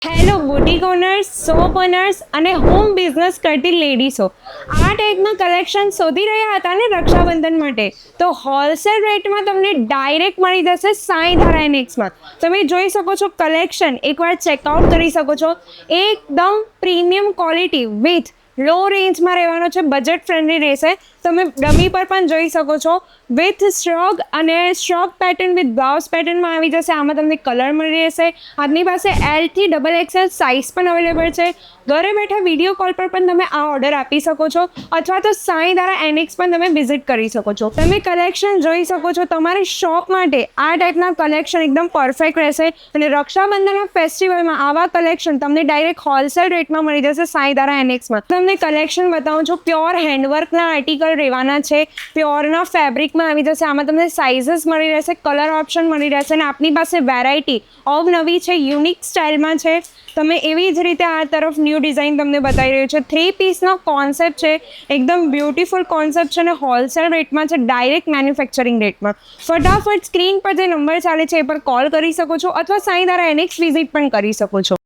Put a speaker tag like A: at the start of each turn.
A: Hello boutique owners, shop owners અને home business કરતી લેડીઝો આ ટાઈપના કલેક્શન શોધી રહ્યા હતા ને રક્ષાબંધન માટે, તો હોલસેલ રેટમાં તમને ડાયરેક્ટ મળી જશે સાંઈ ધારા એનેક્સમાં. તમે જોઈ શકો છો કલેક્શન, એકવાર ચેકઆઉટ કરી શકો છો. એકદમ પ્રીમિયમ ક્વોલિટી વિથ લો રેન્જમાં રહેવાનો છે, બજેટ ફ્રેન્ડલી રહેશે. તમે ડમી પર પણ જોઈ શકો છો, વિથ સ્ટ્રોક અને સ્ટ્રોક પેટર્ન વિથ બ્લાઉઝ પેટર્નમાં આવી જશે. આમાં તમને કલર મળી રહેશે. આપની પાસે L થી XXL સાઇઝ પણ અવેલેબલ છે. ઘરે બેઠા વિડીયો કોલ પર પણ તમે આ ઓર્ડર આપી શકો છો, અથવા તો સાંઈ ધારા એનેક્સ પણ તમે વિઝિટ કરી શકો છો. તમે કલેક્શન જોઈ શકો છો. તમારી શોપ માટે આ ટાઈપના કલેક્શન એકદમ પરફેક્ટ રહેશે. અને રક્ષાબંધનના ફેસ્ટિવલમાં આવા કલેક્શન તમને ડાયરેક્ટ હોલસેલ રેટમાં મળી જશે સાંઈ ધારા એનેક્સમાં. તમને કલેક્શન બતાવું છું. પ્યોર હેન્ડવર્કના આર્ટિકલ રહેવાના છે, પ્યોરના ફેબ્રિકમાં આવી જશે. આમાં તમને સાઇઝીસ મળી રહેશે, કલર ઓપ્શન મળી રહેશે. અને આપની પાસે વેરાયટી અવનવી છે, યુનિક સ્ટાઇલમાં છે. તમે એવી જ રીતે આ તરફ ન્યૂ ડિઝાઇન તમને બતાવી રહ્યું છે. 3 પીસનો કોન્સેપ્ટ છે, એકદમ બ્યુટીફુલ કોન્સેપ્ટ છે અને હોલસેલ રેટમાં છે, ડાયરેક્ટ મેન્યુફેક્ચરિંગ રેટમાં. ફટાફટ સ્ક્રીન પર જે નંબર ચાલે છે એ પર કોલ કરી શકો છો, અથવા સાંઈ ધારા એનેક્સ વિઝિટ પણ કરી શકો છો.